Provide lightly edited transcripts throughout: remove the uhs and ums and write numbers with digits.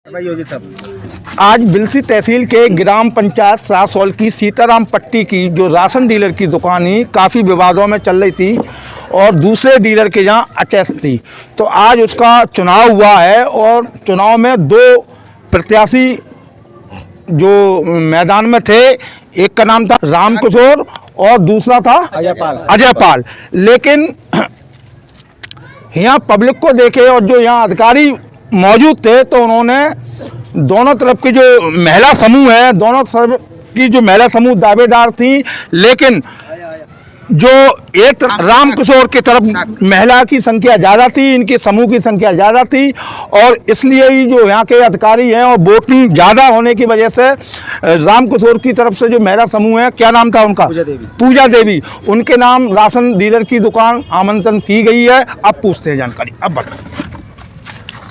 आज बिलसी तहसील के ग्राम पंचायत सासौल की सीताराम पट्टी की जो राशन डीलर की दुकान ही काफ़ी विवादों में चल रही थी और दूसरे डीलर के यहाँ अटैच थी। तो आज उसका चुनाव हुआ है और चुनाव में दो प्रत्याशी जो मैदान में थे, एक का नाम था राम किशोर और दूसरा था अजयपाल। लेकिन यहाँ पब्लिक को देखे और जो यहाँ अधिकारी मौजूद थे तो उन्होंने दोनों तरफ की जो महिला समूह है, दोनों तरफ की जो महिला समूह दावेदार थी, लेकिन जो एक राम किशोर की तरफ महिला की संख्या ज़्यादा थी, इनके समूह की संख्या ज़्यादा थी और इसलिए ही जो यहाँ के अधिकारी हैं और वोटिंग ज़्यादा होने की वजह से राम किशोर की तरफ से जो महिला समूह है, क्या नाम था उनका, पूजा देवी, उनके नाम राशन डीलर की दुकान आमंत्रण की गई है। अब पूछते हैं जानकारी। अब बताओ।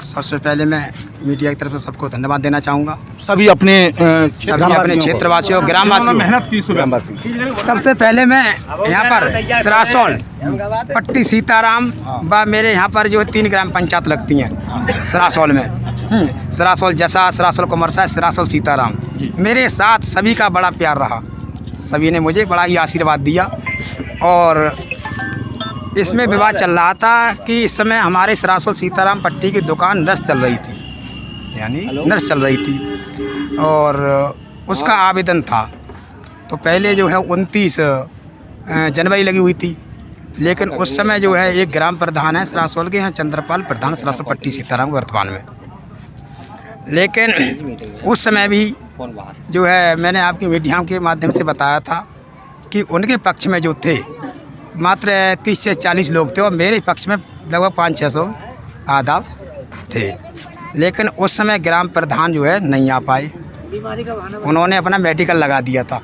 सबसे पहले मैं मीडिया की तरफ से सबको धन्यवाद देना चाहूँगा। सभी अपने क्षेत्रवासियों, ग्रामवासियों, मेहनत की सबसे पहले मैं यहाँ पर सरासौल पट्टी सीताराम व मेरे यहाँ पर जो 3 ग्राम पंचायत लगती हैं सरासौल में, सरासौल जसा, सरासौल कुमरसा, सरासौल सीताराम, मेरे साथ सभी का बड़ा प्यार रहा। सभी ने मुझे बड़ा ही आशीर्वाद दिया और इसमें विवाद चल रहा था कि इस समय हमारे सरासौल सीताराम पट्टी की दुकान नष्ट चल रही थी, यानी नष्ट चल रही थी और उसका आवेदन था। तो पहले जो है 29 जनवरी लगी हुई थी, लेकिन उस समय जो है एक ग्राम प्रधान है सरासौल के यहाँ, चंद्रपाल प्रधान, सरासौल पट्टी सीताराम वर्तमान में। लेकिन उस समय भी जो है मैंने आपकी मीडिया के माध्यम से बताया था कि उनके पक्ष में जो थे मात्र 30 से 40 लोग थे और मेरे पक्ष में लगभग 500-600 आदाब थे। लेकिन उस समय ग्राम प्रधान जो है नहीं आ पाए, उन्होंने अपना मेडिकल लगा दिया था।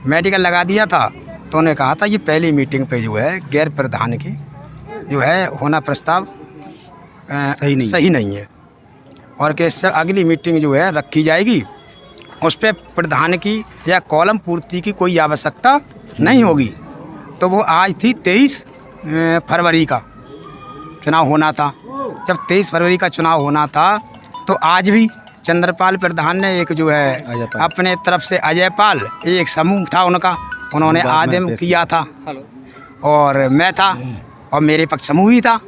मेडिकल लगा दिया था तो उन्होंने कहा था ये पहली मीटिंग पे जो है गैर प्रधान की जो है होना प्रस्ताव सही नहीं है और कि इससे अगली मीटिंग जो है रखी जाएगी, उस पर प्रधान की या कॉलम पूर्ति की कोई आवश्यकता नहीं होगी। तो वो आज थी 23 फरवरी का चुनाव होना था। जब 23 फरवरी का चुनाव होना था तो आज भी चंद्रपाल प्रधान ने एक जो है अपने तरफ से अजयपाल, एक समूह था उनका, उन्होंने आदम किया था और मैं था और मेरे पक्ष समूह ही था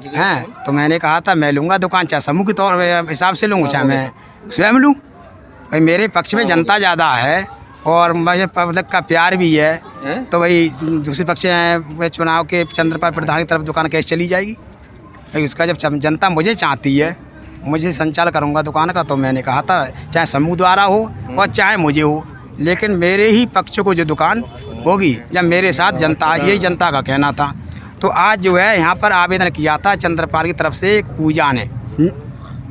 हैं। तो मैंने कहा था मैं लूँगा दुकान, चाहे समूह के तौर हिसाब से लूँ चाहे मैं स्वयं लूँ, भाई मेरे पक्ष में जनता ज़्यादा है और मुझे पब्लिक का प्यार भी है। तो भाई दूसरे पक्ष वह चुनाव के चंद्रपाल प्रधान की तरफ दुकान कैसे चली जाएगी भाई, उसका जब जनता मुझे चाहती है, मुझे संचालन करूँगा दुकान का, तो मैंने कहा था चाहे समूह द्वारा हो और चाहे मुझे हो, लेकिन मेरे ही पक्ष को जो दुकान होगी जब मेरे साथ जनता, यही जनता का कहना था। तो आज जो है यहाँ पर आवेदन किया था चंद्रपाल की तरफ से पूजा ने,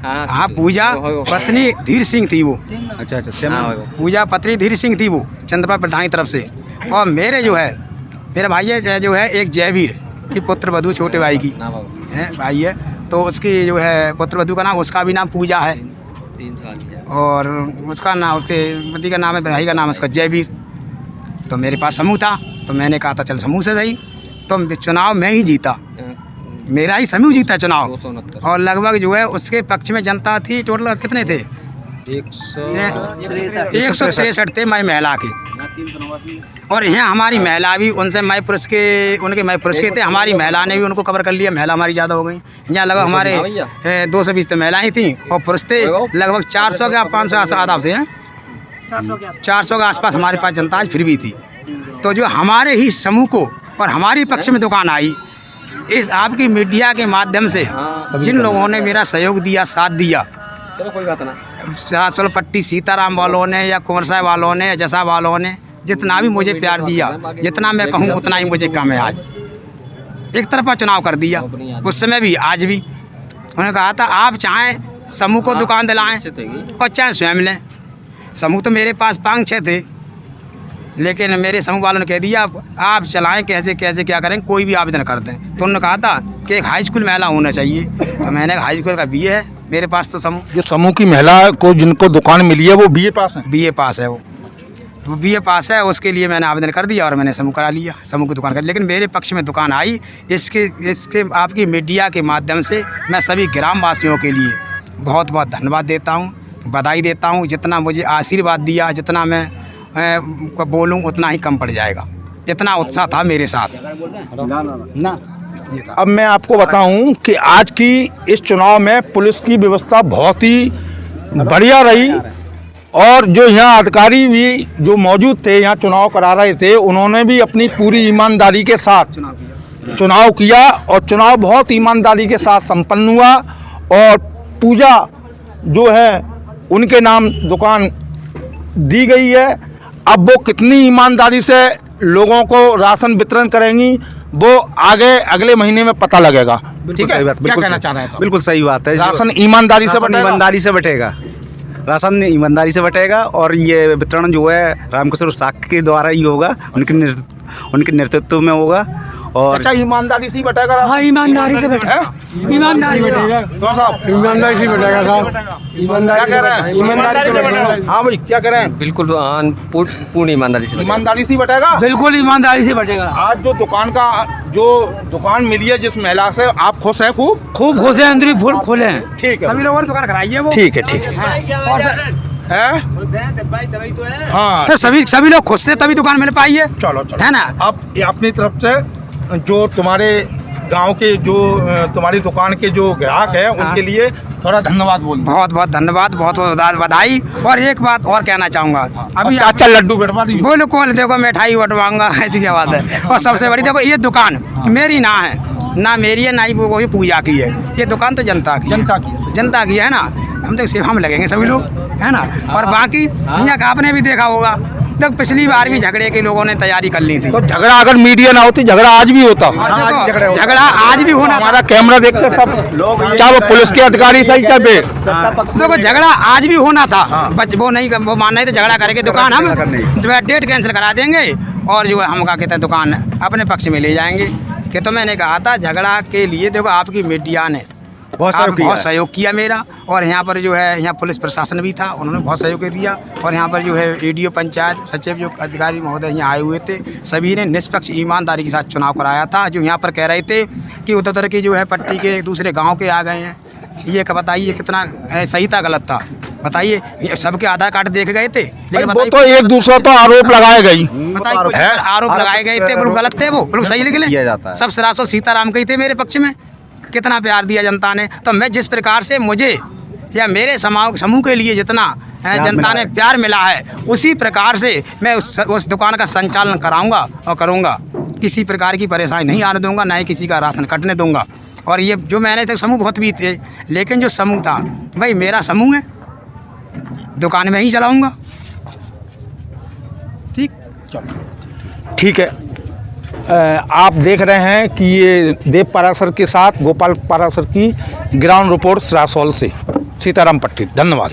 हाँ पूजा पत्नी धीर सिंह थी वो, अच्छा पूजा पत्नी धीर सिंह थी वो चंद्रपाल प्रधान की तरफ से। और मेरे जो है मेरा भाई है जो है एक जयवीर की पुत्र वधू, छोटे भाई की है भाई है, तो उसकी जो है पुत्र वधू का नाम, उसका भी नाम पूजा है 3 साल और उसका नाम, उसके पति का नाम है, भाई का नाम है उसका जयवीर। तो मेरे पास समूह था तो मैंने कहा था चल समूह से सही, तो चुनाव मैं ही जीता, मेरा ही समूह जीता चुनाव। 269 और लगभग जो है उसके पक्ष में जनता थी, टोटल कितने थे, 163 थे मैं महिला के, और यहाँ हमारी महिला भी उनसे मैं पुरुष के, उनके मैं पुरुष के थे, हमारी महिला ने भी उनको कवर कर लिया, महिला हमारी ज़्यादा हो गई। यहाँ लगभग हमारे 220 तो महिलाएँ थी और पुरुष थे लगभग 400 के 500 आदाब थे, 400 के आसपास हमारे पास जनता आज फिर भी थी। तो जो हमारे ही समूह को और हमारी पक्ष में दुकान आई, इस आपकी मीडिया के माध्यम से जिन लोगों ने मेरा सहयोग दिया, साथ दिया, चलो कोई बात ना, सरासौल पट्टी सीताराम वालों ने या कुमरसा वालों ने, जसा वालों ने, जितना भी मुझे प्यार दिया, जितना मैं कहूँ उतना ही मुझे कम है। आज एक तरफा चुनाव कर दिया, उस समय भी आज भी। उन्होंने कहा था आप चाहें समूह को दुकान दिलाएं और चाहे स्वयं लें। समूह तो मेरे पास 5-6 थे, लेकिन मेरे समूह वालों ने कह दिया आप चलाएं, कैसे कैसे क्या करें, कोई भी आवेदन कर दें। तो उन्होंने कहा था कि एक हाई स्कूल महिला होना चाहिए, तो मैंने हाई स्कूल का BA है मेरे पास। तो समूह, जो समूह की महिला को जिनको दुकान मिली है वो BA पास है, BA पास है, वो BA पास है, उसके लिए मैंने आवेदन कर दिया और मैंने समूह करा लिया, समूह की दुकान कर। लेकिन मेरे पक्ष में दुकान आई, इसके आपकी मीडिया के माध्यम से मैं सभी ग्रामवासियों के लिए बहुत बहुत धन्यवाद देता हूँ, बधाई देता हूँ। जितना मुझे आशीर्वाद दिया, जितना मैं बोलूँ उतना ही कम पड़ जाएगा। इतना उत्साह था मेरे साथ। ये था। अब मैं आपको बताऊं कि आज की इस चुनाव में पुलिस की व्यवस्था बहुत ही बढ़िया रही और जो यहाँ अधिकारी भी जो मौजूद थे, यहाँ चुनाव करा रहे थे, उन्होंने भी अपनी पूरी ईमानदारी के साथ चुनाव किया और चुनाव बहुत ईमानदारी के साथ संपन्न हुआ। और पूजा जो है उनके नाम दुकान दी गई है। अब वो कितनी ईमानदारी से लोगों को राशन वितरण करेंगी वो आगे अगले महीने में पता लगेगा। बिल्कुल सही बात, क्या कहना चाह रहे हैं? बिल्कुल सही बात है। राशन ईमानदारी से राशन बटेगा? ईमानदारी से बटेगा, राशन ईमानदारी से बटेगा और ये वितरण जो है रामकिशोर साक्य के द्वारा ही होगा, उनके नेतृत्व में होगा। और अच्छा, ईमानदारी से ही बटेगा? हाँ, ईमानदारी से बैठेगा, ईमानदारी बटेगा, ईमानदारी से बैठेगा साहब, ईमानदारी से बैठेगा। हाँ भाई, क्या कह रहे हैं? बिल्कुल पूर्ण ईमानदारी से ईमानदारी से ही बटेगा? बिल्कुल ईमानदारी से बैठेगा। आज जो दुकान मिली है जिस महिला से, आप खुश हैं? खूब खुश है, अंदर फूल खोले हैं। ठीक है, सभी लोगों ने दुकान कराई है वो। ठीक है, ठीक है। हाँ, तो सभी लोग खुश थे तभी दुकान मिल पाई है। चलो है ना। अब ये अपनी तरफ से जो तुम्हारे गांव के जो तुम्हारी दुकान के जो ग्राहक है उनके लिए थोड़ा धन्यवाद बोल दो। बहुत बहुत धन्यवाद, बहुत बहुत बधाई। और एक बात और कहना चाहूँगा, अभी अच्छा लड्डू बैठवा दी। बोलो कौन, देखो मिठाई बटवाऊंगा, ऐसी क्या बात है। और सबसे बड़ी देखो, ये दुकान मेरी ना है, ना मेरी है, ना ही वो पूजा की है। ये दुकान तो जनता की है ना। हम तो सेवा में लगेंगे सभी लोग, है ना। और बाकी यहाँ का आपने भी देखा होगा, तक पिछली बार भी झगड़े के लोगों ने तैयारी कर ली थी। तो झगड़ा अगर मीडिया ना होती, झगड़ा आज भी होता। झगड़ा आज भी होना। हमारा कैमरा देखते सब लोग, चाहे वो पुलिस के अधिकारी सही, चाहे देखो झगड़ा आज भी होना था। वो नहीं, वो मान रहे थे झगड़ा करके दुकान हम जो है डेट कैंसिल करा देंगे और जो है हम क्या कहते हैं दुकान अपने पक्ष में ले जाएंगे। कि तो मैंने कहा था झगड़ा के लिए देखो आपकी मीडिया ने बहुत सहयोग किया मेरा। और यहाँ पर जो है यहाँ पुलिस प्रशासन भी था, उन्होंने बहुत सहयोग दिया। और यहाँ पर जो है ADO पंचायत सचिव जो अधिकारी महोदय यहाँ आए हुए थे, सभी ने निष्पक्ष ईमानदारी के साथ चुनाव कराया था। जो यहाँ पर कह रहे थे कि उधर की जो है पट्टी के दूसरे गाँव के आ गए हैं, ये बताइए कितना सही था गलत था? बताइए, सबके आधार कार्ड देख गए थे, लेकिन वो तो एक दूसरे तो आरोप लगाए गई, बताइए आरोप लगाए गए थे, बिल्कुल गलत थे, वो बिल्कुल सही निकले। सब सरासर सीताराम के ही थे मेरे पक्ष में। कितना प्यार दिया जनता ने। तो मैं जिस प्रकार से मुझे या मेरे समूह के लिए जितना जनता ने प्यार मिला है, उसी प्रकार से मैं उस दुकान का संचालन कराऊंगा और करूंगा। किसी प्रकार की परेशानी नहीं आने दूंगा, ना ही किसी का राशन कटने दूंगा। और ये जो मैंने तो समूह बहुत भी थे, लेकिन जो समूह था भाई मेरा समूह है, दुकान में ही चलाऊंगा। ठीक है। आप देख रहे हैं कि ये देव पारासर के साथ गोपाल पारासर की ग्राउंड रिपोर्ट सरासोल से सीताराम पट्टी। धन्यवाद।